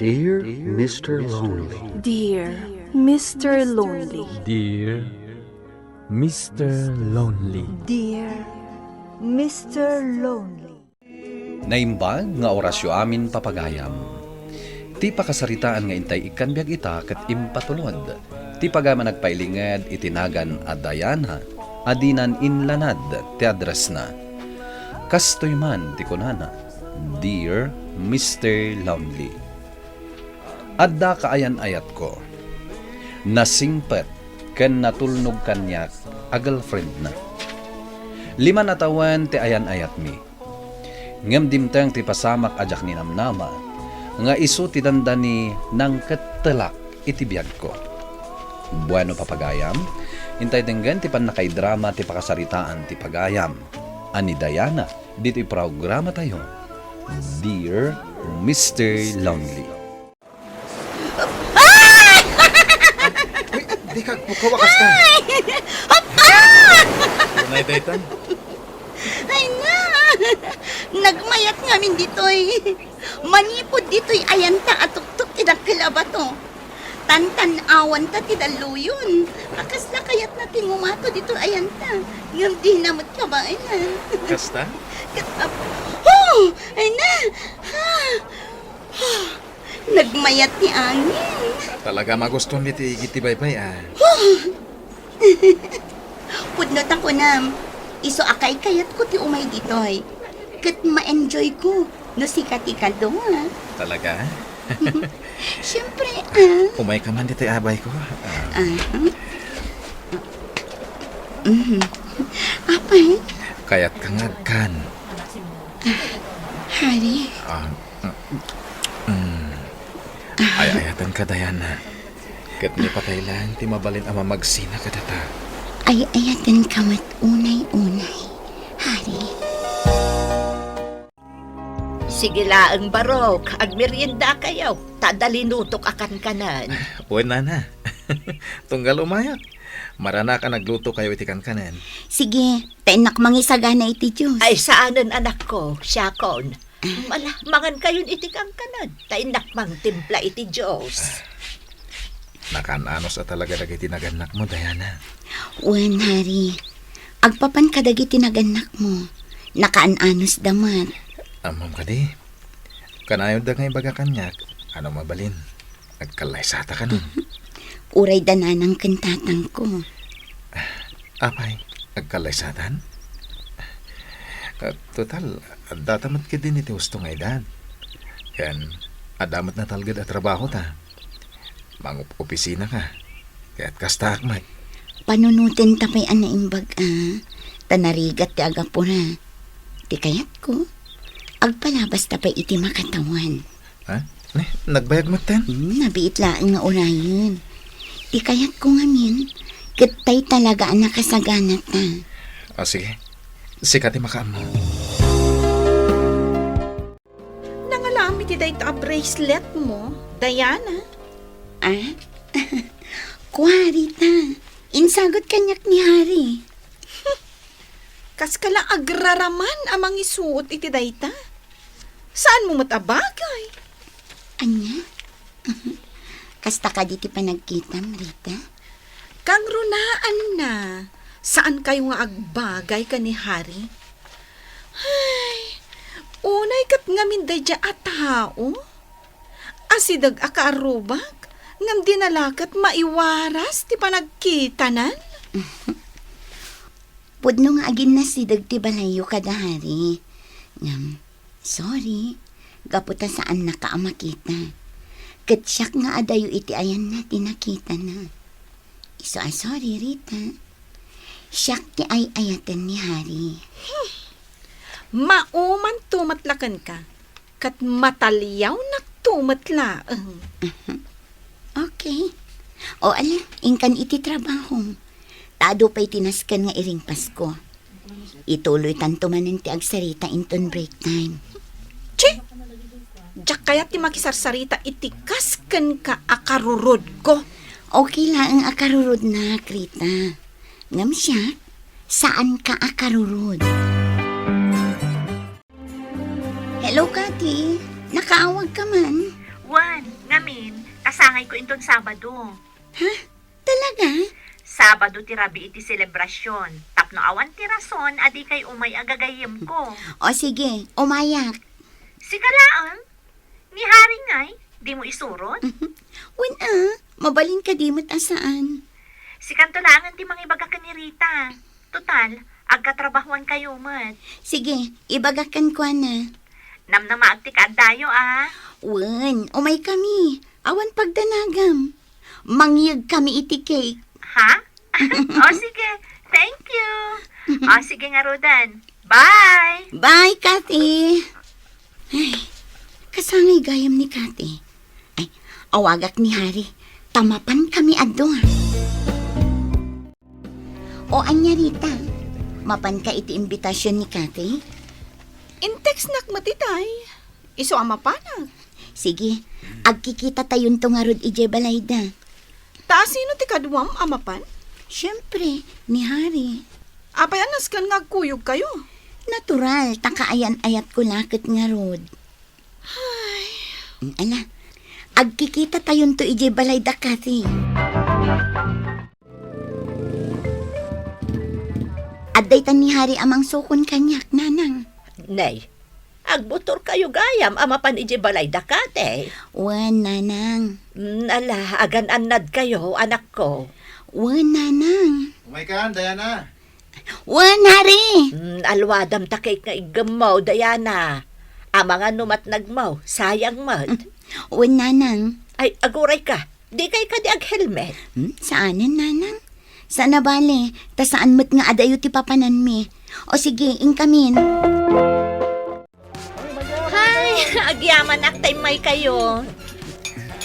Dear Mr. Lonely. Dear Mr. Lonely. Dear Mr. Lonely. Dear Mr. Lonely. Naimbag nga orasyo amin papagayam. Ti pakasaritaan nga intay ikan biag ita ket impatulod. Ti pagama nagpailinged itinagan adayana, adinan inlanad ti address na. Kastoy man ti kunana, Dear Mr. Lonely. Adda kaayan ayat ko. Nasingpet ken natulnog kanyak a girlfriend na. 5 na tawen ti ayan ayat mi. Ngem dimteng ti pasamak ajak ni namnama, nga isu ti dandani nang ketelak iti biyag ko. Bueno papagayam, intay denggan ti panakaidrama ti pakasaritaan ti pagayam. Ani Diana, dito'y programa tayo. Dear Mr. Lonely. Di ka, kawakas ka. Tunay, Daytan. Ay na! Nagmayat ngamin dito'y. Manipod dito'y ayanta at tuktok tinagkilaba to. Tantan-awan ta tidaluyon. Akas na kayat na tingumato dito ayanta. Yung di namot ka ba, ay na. Kasta? Oh! Ay na! Nagmayat ni angin. Talaga magustuhan ni ti Baypay, ah. Pudnot ako na. Iso akay kayat ko ti umay dito'y. Kat ma-enjoy ko. No sikat-ikat do, ha? Talaga? Siyempre, Umay ka man dito, abay ko. Apay? Kaya't kangagkan. Hari? Ay-ayatan ka, Diana. Kat ni patay lang, ti mabalin ama magsina ka data. Ay ayatan kamat unay-unay. Hari? Sige laang barok, agmerienda kayo. Tadalinutok akan kanan. Uwan na. Tunggal umayak. Marana ka nagluto kayo iti kanan. Sige, tainak mangisagana iti Diyos. Ay saanan anak ko, siyakon. Mala, mangan kayon iti kang kanan. Tainak mang timpla iti Diyos. Nakananos at talaga dagiti naganak mo, Diana. Uwan, Hari. Agpapan kadagi tinaganak mo. Nakaananos damat. Amam ka di. Kanayod da ngay baga kanyak. Ano mabalin? Nagkalaysata ka nun. Uray dananang kantatang ko. Apay, nagkalaysatan? Total, datamat ka din iti gusto nga edad. Yan, adamat na talgad at trabaho ta. Mangup-opisina ka. Kaya't kasta akmay. Panunutin tapay anaimbag, Tanarigat ti agapura. Ti kayat ko. Agpalabas tapay iti makatawan. Ha? Nagbayag mo ten? Nabiit laang nga orayon. Ti kayat ko ngamin. Katay talaga ang nakasaganat na. O sige, sikati makaam mo. Nangalami ti day ta bracelet mo, Diana. Kuharita. Insagot kanyak ni Hari. Kas kala agraraman amang isuot iti dayta. Saan mo matabagay? Anya? Kasta ka diti panagkitam, Rita? Kang runaan na. Saan kayo nga agbagay ka ni Hari? Ay, unay kat ngamin day dya at tao. Asidag akaarubak. Ngam dinalakat maiwaras ti panagkitanan. Pudno nga agin na si Dagti Balayo kada Hari. Ngam, sorry. Gaputa saan nakaamakita. Katsyak nga adayo iti ayan na tinakita na. Iso sorry, Rita. Siyak ti ay ayatan ni Hari. Mauman tumatlakan ka. Kat matalyaw na tumatlaang. Okay. O ala, ingkan iti trabaho. Tado pa'y tinaskan nga iring Pasko. Ituloy tanto manin ti agsarita inton break time. Che! Diyak kaya ti makisarsarita iti kasken ka akarurod ko. Okay lang ang akarurod na, Krita. Ngam siya, saan ka akarurod? Hello, Kati. Nakaawag ka man. Wan, ngamin, kasangay ko inton Sabado. Talaga? Sabado ti rabi iti selebrasyon. Tapno awan ti rason, adi kay umay agagayem ko. O sige, umayak. Sigalaang, ni Hari ngay, di mo isurot? Wala, mabalin ka di mo't asaan. Si kantulangan ti mangibaga ka ni Rita. Total, agkatrabahuan kayo mat. Sige, ibagakan ko na. Namnamaag ti kaadayo Wan, umay kami. Awan pagdanagam. Mangyag kami iti cake. Ha? O sige, thank you. O sige nga Rodan. Bye! Bye, Kathy. Ay, kasangay gayam ni Kathy. Ay, awagak ni Hari. Tamapan kami adto. O anya Rita, mapan ka iti imbitasyon ni Kathy? Intex nak matitay. Iso ama panag. Sige, agkikita tayon to nga rod ije balayda. Ta sino ti kadwam amapan? Siyempre, ni Hari. Apay anas kan nga kuyog kayo. Natural, takaayan-ayat ko lakit nga rod. Ay, Ala, agkikita tayon to ije balayda, Kathy. Aday tan ni Hari amang sukon kanyak, nanang. Nay, agbutor kayo gayam, amapan ije balay dakate. Wan, nanang. Ala, agan-anad kayo, anak ko. Wan, nanang. Umay ka, Diana. Wan, Hari. Alwadam takay nga igamaw, Diana. Amang numat nagmaw, sayang mat. Wan, nanang. Ay, aguray ka, di kay ka di ag-helmet. Saanan, nanang? Sana bale, ta saan mo't nga adayo ti papanan mi. O sige, ingkamin. Ay, agyaman aktay may kayo.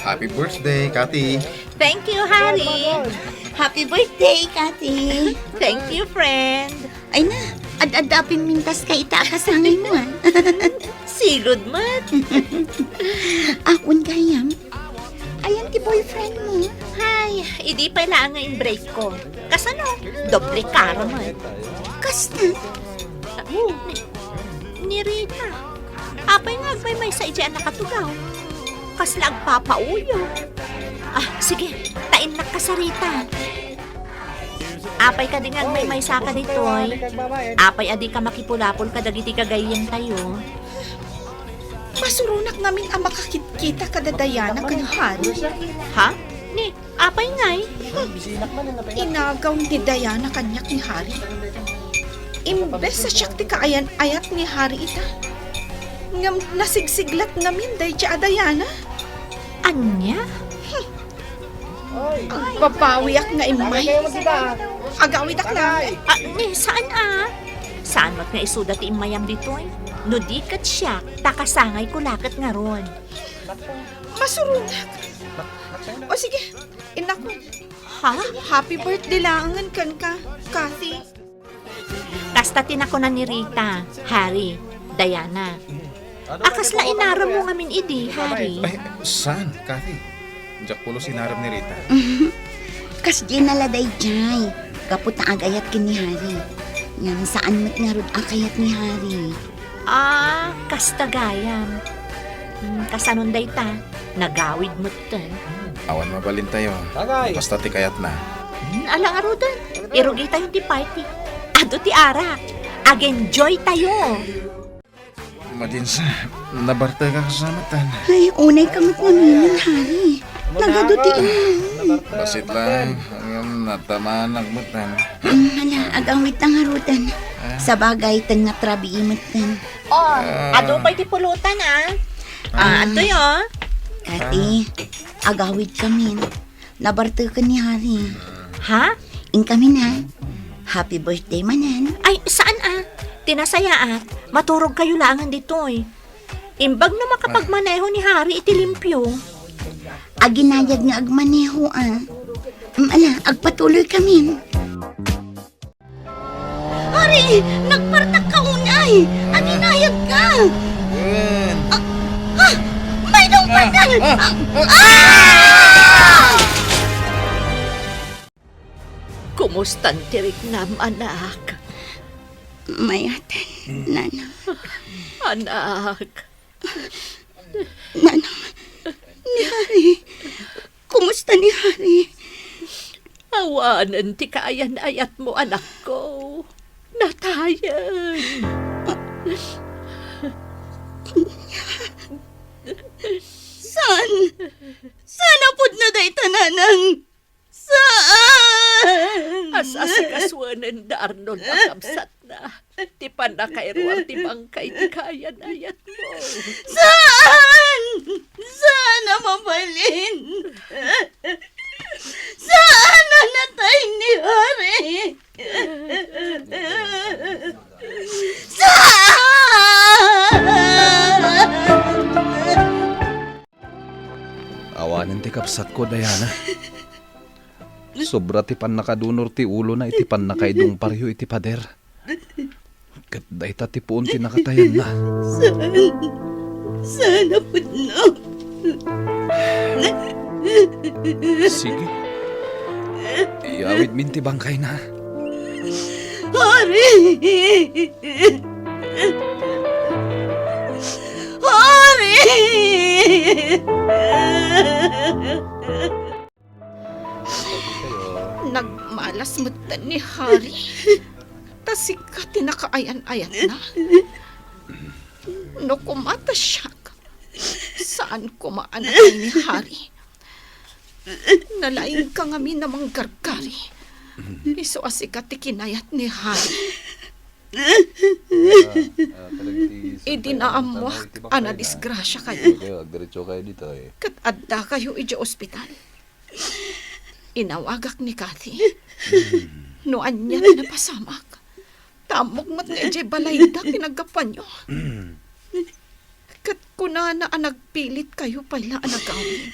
Happy birthday, Kathy. Thank you, Harry. Happy birthday, Kathy. Thank you, friend. Ay na, ad-adapin mintas ka ita kasangay mo ah. Sigod mat. Akon gayam. Ayan ti boyfriend mo. Ay, hindi pa lang nga in-break ko. Kasano, doble kara mat. Kasta. Ni Rita. Apay nga may sa ijaan nakatugaw. Kasla agpapauyo. Sige, tain na ka sa Rita. Apay ka din nga may saka ditoy. Apay adi ka makipulapol ka dagiti kagayan tayo. masurunak namin ang makakita kadadayana kan Hari. Ha? Ni, apay ngay. Inagaw ni Diana kanyak ni Hari. Imbes sa siyak ti kaayan-ayat ni Hari ita. Ngam nasigsiglat namin day siya Diana. Anya? Ang babawiak nga imay. Agawidak na. Ni, saan Saan mat nga isuda ti imayam dito No di kat siya, takasangay ko lakat nga ron. Masurunak. O sige, inako. Ha? Happy birthday langan kan ka, Kathy. Kasta tinako na ni Rita, Harry, Diana. Akasla inaram mo ngamin idi, Harry. Ay, saan, Kathy? Diyak pulo sinaram ni Rita. Kas di naladay jay. Kaputa agayat kini Hari. Yang saan mat nga rod akayat ni Hari. Kasta gayam. Kasanonday ta, nagawid mo tan. Awan mabalin tayo. Basta ti kayat na. Alang arudan, irugi tayo di party. Ado ti ara, ag-enjoy tayo. Madinsa, nabarta ka kasamatan. Ay, unay kamot namin Hari. Nagaduti Basit lang, hanggang natamaan nagmutan. Hala, agawit ang harutan. Sa bagay, tan nga trabi imatan. Ado pa'y ti pulutan ato yo. Kati, agawid kami. Nabarto ka ni Hari. Ha? In kami na. Happy birthday manan. Ay, saan Tinasaya maturog kayo langan dito Imbag na makapagmaneho ni Hari iti limpyo. Aginayag nga agmaneho Ala, agpatuloy kami. Hari, nagpartak ka unay. Aginayag ka. May dong patal. Kumustan tirik nam, anak? Mayatan, Nana. Anak. Nana, ni Hari? Kumusta ni Hari? Awanan ti kaayan-ayat mo, anak ko. Natayan. Saan? Saan apod na day tananang? Saan? Asas-kaswanan da Arnold akabsat na. Ti panakairuang ti bangkay ti kaayan-ayat mo. Saan? Saan na mabalin? Saan na natay ni Hari? Awanan ti kapsat ko, Diana. Sobra ti pan nakadunor ti ulo na iti pan nakaidong paryo iti pader. Kat dayta ti puon ti nakatayan na. Sana po no. Sige. Iawid min ti bangkay na. Hari! Hari! Nagmalas mo ni Hari. Tasik ka tinakaayan-ayat na. No kumata siya. Saan kumaanakay ni Hari? Nalaing ka ngami namang gargari. Iso asikat kinayat ni Hari. Idinaamuak ana disgrasya kayo. Kat adda kayo iti ospital. Inawagak ni Kathy. No anya na pasamak. Tamok mat nga iti balayda pinagapan nyo. Kat kunana ang nagpilit kayo pala ang nagawin.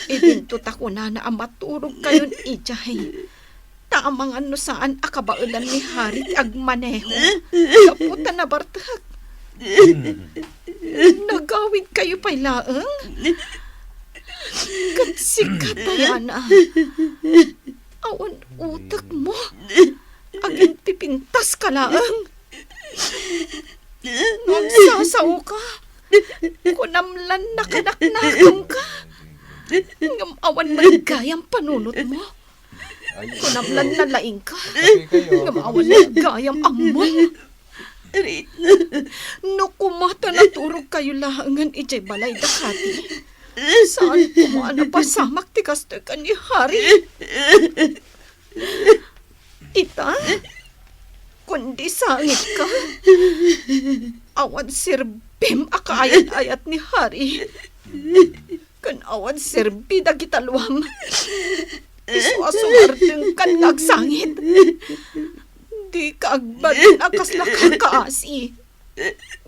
Idinto ta kunana ang maturog kayo ijay. Tamang ano saan akabaulan ni Hari agmaneho. Kaputa na bartag. Nagawid kayo pala kat sikat Diana. Awan utak mo. Aging pipintas ka laang. Nagsasaw ka. Kunamlan na kanaknakam ka. Ngamawan maligayang panunot mo. Kunamlan na laing ka. Ngamawan maligayang amon. No kumata na turog kayo lahangan ijay balay dakati. Saan kumaan na pasamak ti kastoy ka ni Hari? Ita? Kundi sangit ka? Awan sirbim akaayat-ayat ni Hari. Kan awan sirbi da kitalwam. Iso asumarteng kan nagsangit. Di ka agbalin akas lakakaasi.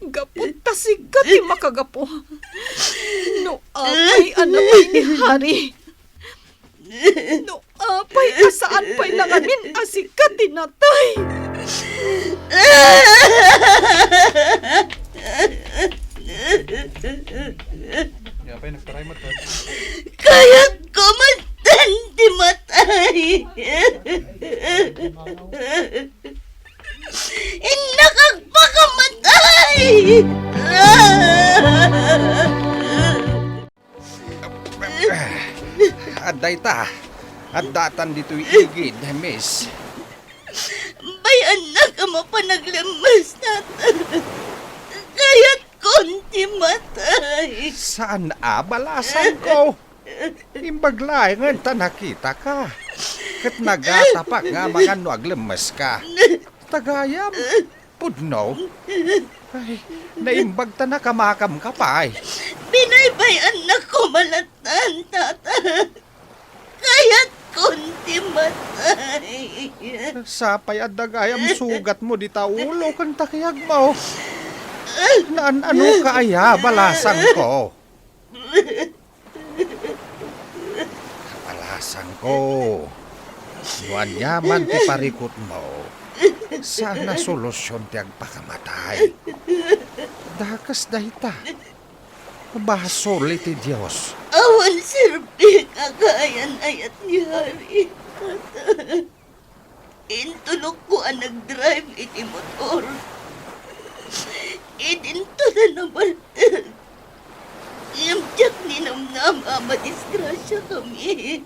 Gapot tasigat ti makagapo. No apay anapay ni Hari. No apay asaan pa'y nangamin asikat ti natay. Kaya kumatan ti matay. Inakagpakamatay! Aday ta. Adatan dito'y igid, miss. Bay anak ka mapanaglamas natin. Kaya't konti matay. Saan balasan ko? Imbaglay nga ta nakita ka. Kat nagatapak nga mga nuaglemas ka. Tagayam, pudno. Ay, naimbag ta na kamakam ka pa ay. Binaybay anak ko malatan, tata. Kaya't konti matay. Sapay at dagayam sugat mo di taulo kang takiyag mo. Naan ano kaaya balasan ko? Balasan ko. Nuan yaman ti parikot mo. Sana solusyon ti agpakamatay. Dakas dahita. Bahasol iti Diyos. Awan sirbi kagayan ayat ni Hari. Intulok ko ang nag-drive iti motor. Idinto na naman. Iyamjak ni na siya kami.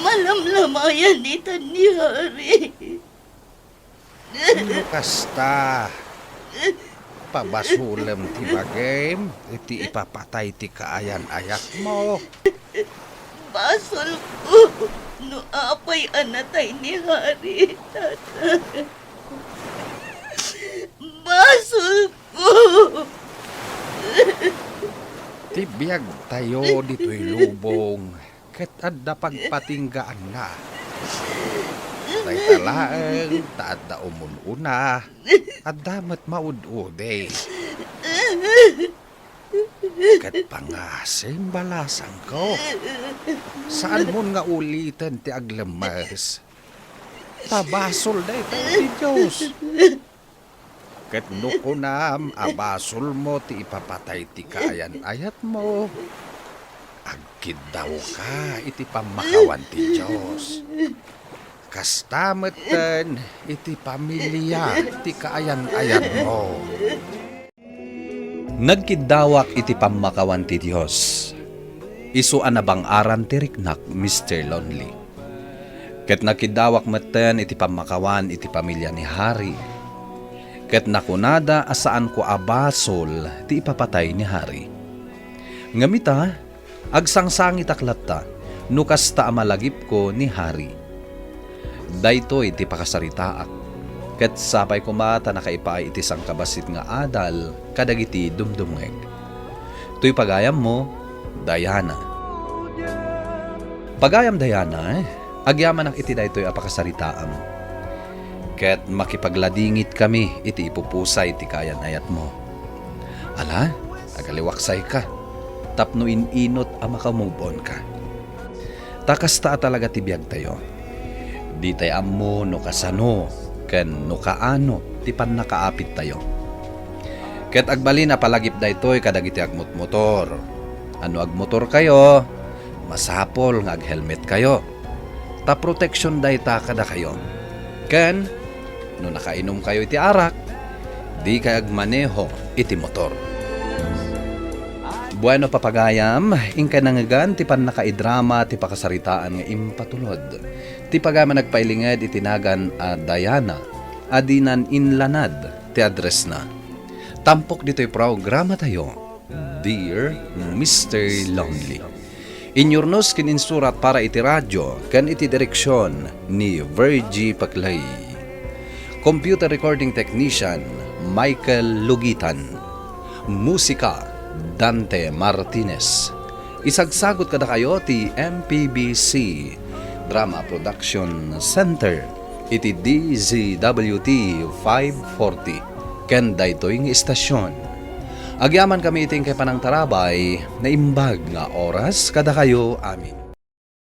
Malamlamayan ni Hari. Ano kasta? Pabasulam ti bagay, iti ipapatay ti kaayan-ayat mo. Basol ko. No apay anatay ni Hari, tata. Basol ko. Tibiyag tayo dito'y lubong, ket adda pagpatinggaan na. Tay talaeng, taadda umununa, adda mat maud-ude. Ket pangasim balasang ko. Saan mo nga ulitin ti aglemas? Tabasol day tayo ti Diyos. Ket nukunam, abasol mo ti ipapatay ti kaayan-ayat mo. Agkid daw ka, iti pamakawan ti Diyos. Kastameten, iti pamilya, ti kaayan-ayat mo. Nagkidawak iti pamakawan ti Dios. Isu anabang aran ti riknak, Mr. Lonely. Ket nakidawak meten iti pamakawan iti pamilya ni Hari. Ket nakunada asaan ko abasol ti ipapatay ni Hari. Ngamita, agsangsangit aklatta, nukas ta amalagip ko ni Hari. Daytoy ti pakasaritaak. Ket sapay kumata nakaipay iti sangkabasit nga adal kadagiti dumdumeg. Tuy pagayam mo, Diana. Pagayam Diana, agyaman ang iti daytoy apakasaritaam. Ket makipagladingit kami iti ipupusay ti kayan-ayat mo. Ala, agaliwaksay ka. Tapno inot a makamove on ka. Takas ta talaga ti biyag tayo. Di tay ammo no kasano, ken no kaano ti pannakaapit tayo. Ket agbali na palagip daytoy kadagiti agmotmotor. Ano agmotor kayo? Masapol nga aghelmet kayo. Ta protection dayta kada kayo. Ken no nakainom kayo iti arak, di kay agmaneho iti motor. Bueno papagayam, ingka nangagan ti pannakaidrama ti pakasaritaan nga impatulod. Ti pagama nagpailinged itinagan a Diana, adinan inlanad ti address na. Tampok dito'y programa tayo, Dear Mr. Lonely. Inyornos kininsurat para iti radyo, kan iti direksyon ni Virgie Paclay. Computer recording technician, Michael Lugitan. Musika, Dante Martinez. Isagsagot kada kayo ti MPBC Drama Production Center iti DZWT 540 ken daytoy nga istasyon. Agyaman kami iting kay panang tarabay na imbag nga oras kada kayo amin.